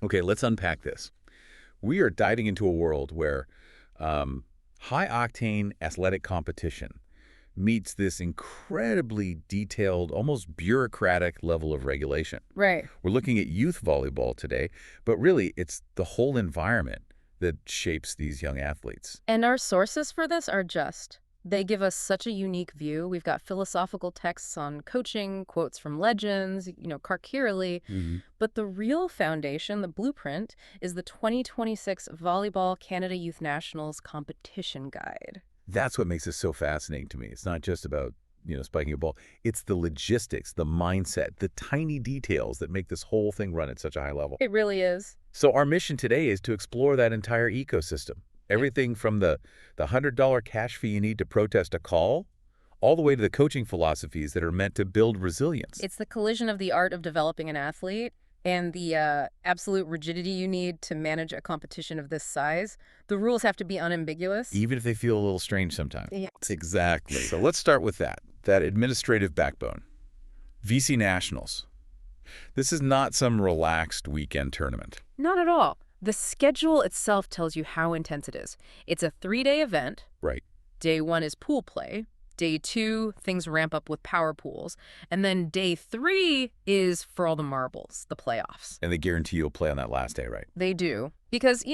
Okay, let's unpack this. We are diving into a world where high-octane athletic competition meets this incredibly detailed, almost bureaucratic level of regulation. Right. We're looking at youth volleyball today, but really it's the whole environment that shapes these young athletes. And our sources for this are they give us such a unique view. We've got philosophical texts on coaching, quotes from legends, Karkirali. Hmm. But the real foundation, the blueprint, is the 2026 Volleyball Canada Youth Nationals Competition Guide. That's what makes this so fascinating to me. It's not just about, spiking a ball. It's the logistics, the mindset, the tiny details that make this whole thing run at such a high level. It really is. So our mission today is to explore that entire ecosystem. Everything from the $100 cash fee you need to protest a call, all the way to the coaching philosophies that are meant to build resilience. It's the collision of the art of developing an athlete and the absolute rigidity you need to manage a competition of this size. The rules have to be unambiguous. Even if they feel a little strange sometimes. Yeah. Exactly. So let's start with that administrative backbone. VC Nationals. This is not some relaxed weekend tournament. Not at all. The schedule itself tells you how intense it is. It's a 3-day event. Right. Day 1 is pool play. Day 2, things ramp up with power pools. And then day 3 is for all the marbles, the playoffs. And they guarantee you'll play on that last day, right? They do. Because,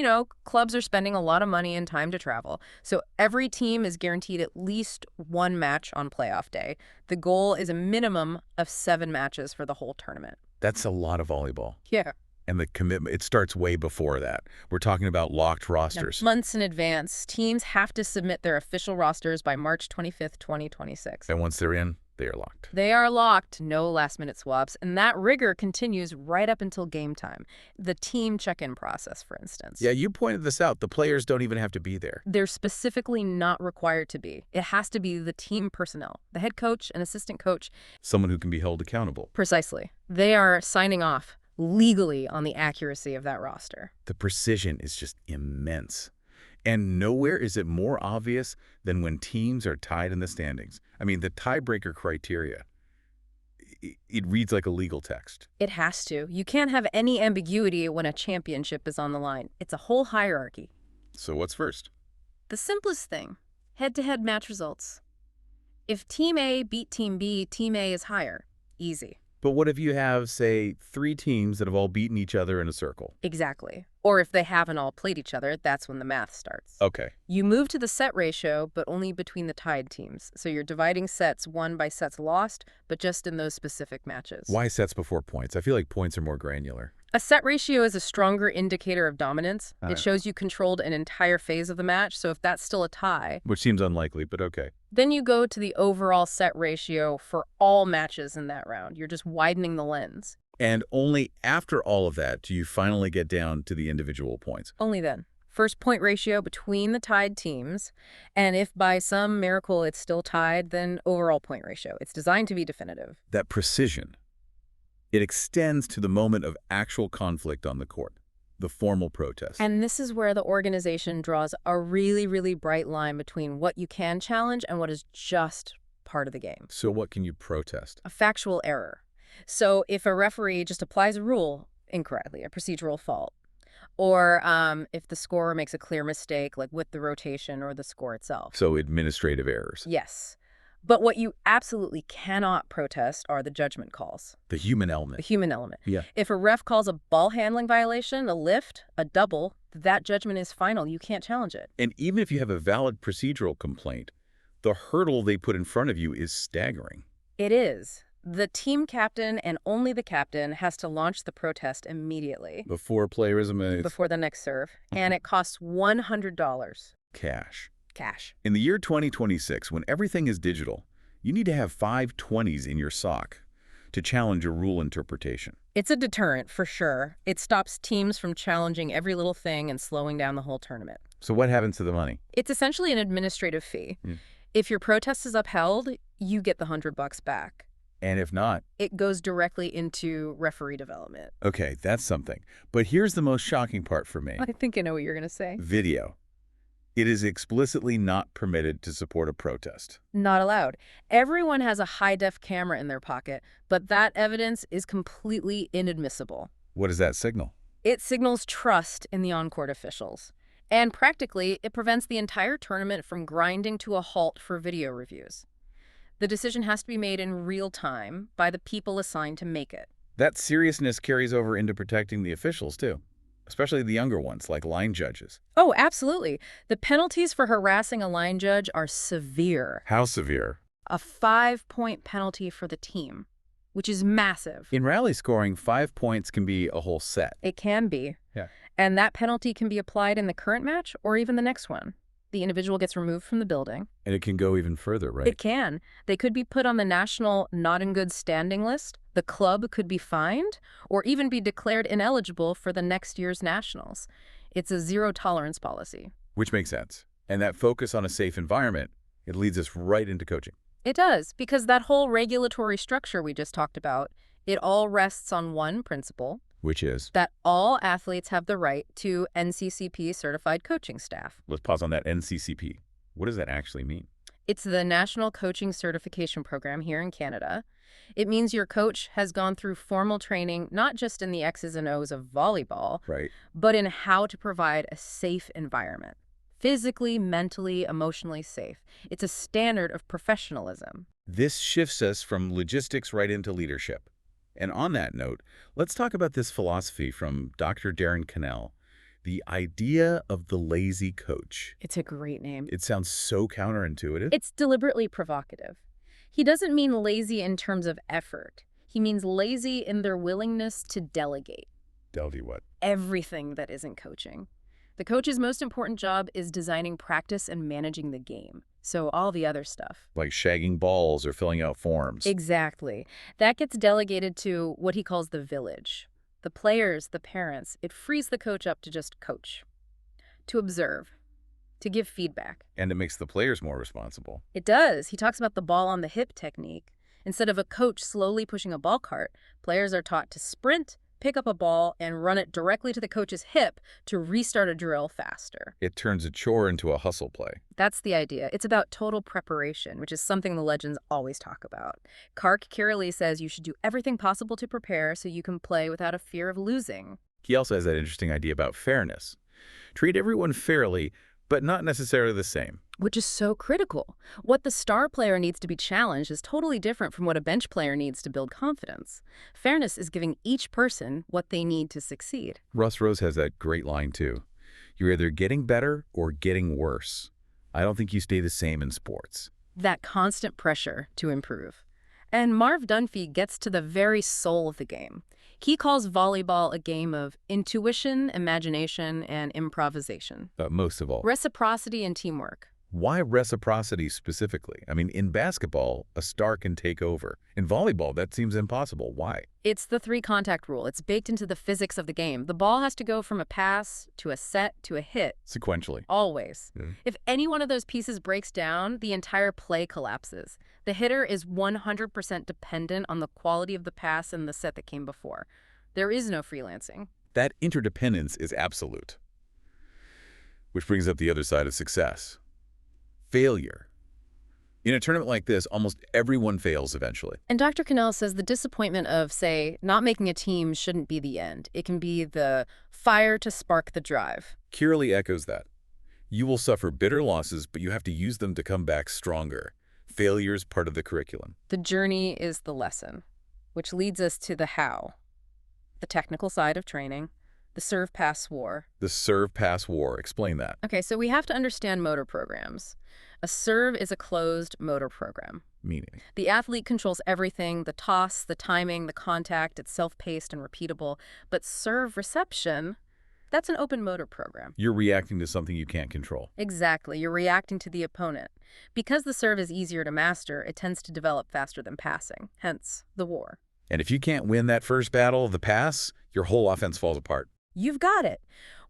clubs are spending a lot of money and time to travel. So every team is guaranteed at least one match on playoff day. The goal is a minimum of 7 matches for the whole tournament. That's a lot of volleyball. Yeah. And the commitment, it starts way before that. We're talking about locked rosters. Now, months in advance, teams have to submit their official rosters by March 25th, 2026. And once they're in, they are locked. They are locked, no last-minute swaps, and that rigor continues right up until game time. The team check-in process, for instance. Yeah, you pointed this out. The players don't even have to be there. They're specifically not required to be. It has to be the team personnel, the head coach and assistant coach. Someone who can be held accountable. Precisely. They are signing off legally on the accuracy of that roster. The precision is just immense. And nowhere is it more obvious than when teams are tied in the standings. I mean, the tiebreaker criteria, it reads like a legal text. It has to. You can't have any ambiguity when a championship is on the line. It's a whole hierarchy. So what's first? The simplest thing, head-to-head match results. If Team A beat Team B, Team A is higher. Easy. But what if you have, say, 3 teams that have all beaten each other in a circle? Exactly. Or if they haven't all played each other, that's when the math starts. Okay. You move to the set ratio, but only between the tied teams. So you're dividing sets won by sets lost, but just in those specific matches. Why sets before points? I feel like points are more granular. A set ratio is a stronger indicator of dominance. All right. It shows you controlled an entire phase of the match, so if that's still a tie, Which seems unlikely, but okay. then you go to the overall set ratio for all matches in that round. You're just widening the lens. And only after all of that do you finally get down to the individual points. Only then. First point ratio between the tied teams, and if by some miracle it's still tied, then overall point ratio. It's designed to be definitive. That precision, it extends to the moment of actual conflict on the court, the formal protest. And this is where the organization draws a really, really bright line between what you can challenge and what is just part of the game. So what can you protest? A factual error. So if a referee just applies a rule incorrectly, a procedural fault, or if the scorer makes a clear mistake, like with the rotation or the score itself. So administrative errors. Yes. But what you absolutely cannot protest are the judgment calls. The human The element. human element. Yeah. If a ref calls a ball handling violation, a lift, a double, that judgment is final. You can't challenge it. And even if you have a valid procedural complaint, the hurdle they put in front of you is staggering. It is. The team captain and only the captain has to launch the protest immediately Before playerism is before the next serve, and it costs $100 cash. cash. In the year 2026, when everything is digital, you need to have 5 20s in your sock to challenge a rule interpretation. It's a deterrent, for sure. It stops teams from challenging every little thing and slowing down the whole tournament. So what happens to the money? It's essentially an administrative fee. Yeah. If your protest is upheld, you get the $100 back. And if not, It goes directly into referee development. okay, that's something. But here's the most shocking part for me. I think I know what you're going to say. Video. It is explicitly not permitted to support a protest. Not allowed. Everyone has a high-def camera in their pocket, but that evidence is completely inadmissible. What does that signal? It signals trust in the on-court officials. And practically, it prevents the entire tournament from grinding to a halt for video reviews. The decision has to be made in real time by the people assigned to make it. That seriousness carries over into protecting the officials, too, especially the younger ones, like line judges. Oh, absolutely. The penalties for harassing a line judge are severe. How severe? A 5-point penalty for the team, which is massive. In rally scoring, 5 points can be a whole set. It can be. Yeah. And that penalty can be applied in the current match or even the next one. The individual gets removed from the building. And it can go even further, right? It can. They could be put on the national not in good standing list. The club could be fined or even be declared ineligible for the next year's nationals. It's a zero-tolerance policy. Which makes sense. And that focus on a safe environment, it leads us right into coaching. It does, because that whole regulatory structure we just talked about, it all rests on one principle. Which is? That all athletes have the right to NCCP-certified coaching staff. Let's pause on that NCCP. What does that actually mean? It's the National Coaching Certification Program here in Canada. It means your coach has gone through formal training, not just in the X's and O's of volleyball, Right. but in how to provide a safe environment. Physically, mentally, emotionally safe. It's a standard of professionalism. This shifts us from logistics right into leadership. And on that note, let's talk about this philosophy from Dr. Darren Cannell, the idea of the lazy coach. It's a great name. It sounds so counterintuitive. It's deliberately provocative. He doesn't mean lazy in terms of effort. He means lazy in their willingness to delegate. Delegate what? Everything that isn't coaching. The coach's most important job is designing practice and managing the game. So all the other stuff. Like shagging balls or filling out forms. Exactly. That gets delegated to what he calls the village. The players, the parents. It frees the coach up to just coach. To observe. To give feedback. And it makes the players more responsible. It does. He talks about the ball on the hip technique. Instead of a coach slowly pushing a ball cart, players are taught to sprint, pick up a ball, and run it directly to the coach's hip to restart a drill faster. It turns a chore into a hustle play. That's the idea. It's about total preparation, which is something the legends always talk about. Kark Kiraly says you should do everything possible to prepare so you can play without a fear of losing. He also has that interesting idea about fairness. Treat everyone fairly, but not necessarily the same. Which is so critical. What the star player needs to be challenged is totally different from what a bench player needs to build confidence. Fairness is giving each person what they need to succeed. Russ Rose has that great line, too. You're either getting better or getting worse. I don't think you stay the same in sports. That constant pressure to improve. And Marv Dunphy gets to the very soul of the game. He calls volleyball a game of intuition, imagination, and improvisation. Most of all. Reciprocity and teamwork. Why reciprocity specifically? I mean, in basketball, a star can take over. In volleyball, that seems impossible. Why? It's the three-contact rule. It's baked into the physics of the game. The ball has to go from a pass to a set to a hit. Sequentially. Always. Yeah. If any one of those pieces breaks down, the entire play collapses. The hitter is 100% dependent on the quality of the pass and the set that came before. There is no freelancing. That interdependence is absolute. Which brings up the other side of success. Failure. In a tournament like this, almost everyone fails eventually. And Dr. Cannell says the disappointment of, say, not making a team shouldn't be the end. It can be the fire to spark the drive. Kiraly echoes that. You will suffer bitter losses, but you have to use them to come back stronger. Failure's part of the curriculum. The journey is the lesson, which leads us to the how. The technical side of training, the serve-pass war. The serve-pass war. Explain that. Okay, so we have to understand motor programs. A serve is a closed motor program. Meaning? The athlete controls everything, the toss, the timing, the contact. It's self-paced and repeatable. But serve reception, that's an open motor program. You're reacting to something you can't control. Exactly. You're reacting to the opponent. Because the serve is easier to master, it tends to develop faster than passing. Hence, the war. And if you can't win that first battle of the pass, your whole offense falls apart. You've got it.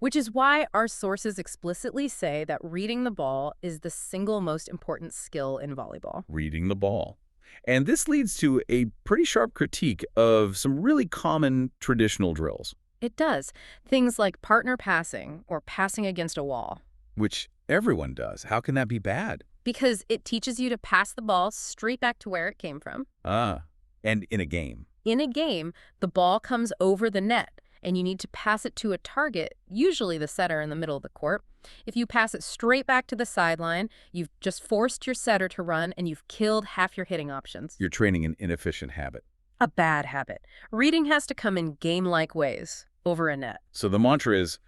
Which is why our sources explicitly say that reading the ball is the single most important skill in volleyball. Reading the ball. And this leads to a pretty sharp critique of some really common traditional drills. It does. Things like partner passing or passing against a wall. Which everyone does. How can that be bad? Because it teaches you to pass the ball straight back to where it came from. And in a game. In a game, the ball comes over the net. and you need to pass it to a target, usually the setter in the middle of the court. If you pass it straight back to the sideline, you've just forced your setter to run, and you've killed half your hitting options. You're training an inefficient habit. A bad habit. Reading has to come in game-like ways over a net. So the mantra is,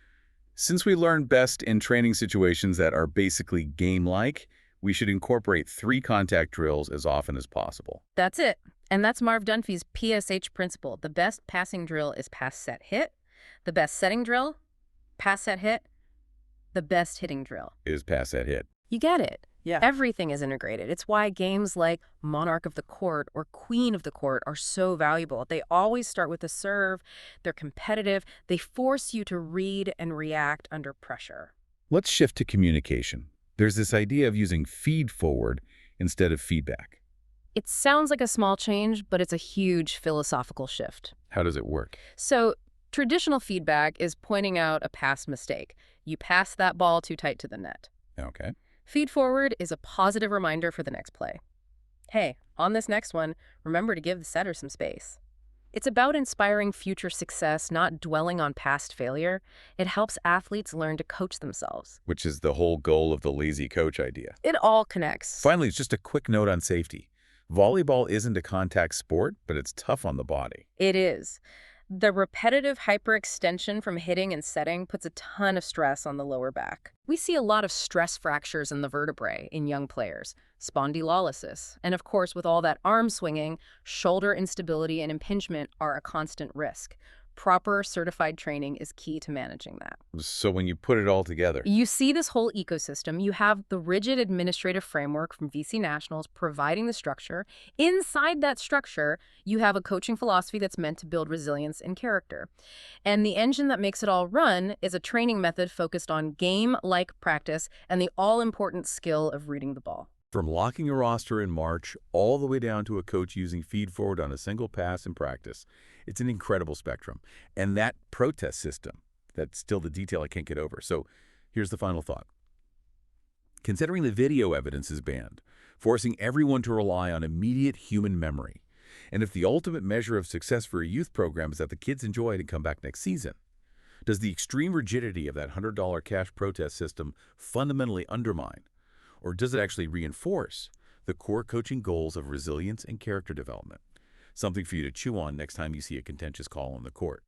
since we learn best in training situations that are basically game-like, we should incorporate 3 contact drills as often as possible. That's it. And that's Marv Dunphy's PSH principle. The best passing drill is pass, set, hit. The best setting drill, pass, set, hit. The best hitting drill Is pass, set, hit. You get it. Yeah. Everything is integrated. It's why games like Monarch of the Court or Queen of the Court are so valuable. They always start with a serve. They're competitive. They force you to read and react under pressure. Let's shift to communication. There's this idea of using feed forward instead of feedback. It sounds like a small change, but it's a huge philosophical shift. How does it work? So, traditional feedback is pointing out a past mistake. You passed that ball too tight to the net. Okay. Feed forward is a positive reminder for the next play. Hey, on this next one, remember to give the setter some space. It's about inspiring future success, not dwelling on past failure. It helps athletes learn to coach themselves. Which is the whole goal of the lazy coach idea. It all connects. Finally, just a quick note on safety. Volleyball isn't a contact sport, but it's tough on the body. It is. The repetitive hyperextension from hitting and setting puts a ton of stress on the lower back. We see a lot of stress fractures in the vertebrae in young players, spondylolysis, and of course, with all that arm swinging, shoulder instability and impingement are a constant risk. Proper certified training is key to managing that. So when you put it all together, You see this whole ecosystem. You have the rigid administrative framework from VC Nationals providing the structure. Inside that structure, you have a coaching philosophy that's meant to build resilience and character. And the engine that makes it all run is a training method focused on game-like practice and the all-important skill of reading the ball. from locking a roster in March all the way down to a coach using feed forward on a single pass in practice, it's an incredible spectrum. And that protest system, that's still the detail I can't get over. So here's the final thought. Considering the video evidence is banned, forcing everyone to rely on immediate human memory, and if the ultimate measure of success for a youth program is that the kids enjoy it and come back next season, does the extreme rigidity of that $100 cash protest system fundamentally undermine, or does it actually reinforce, the core coaching goals of resilience and character development? Something for you to chew on next time you see a contentious call on the court.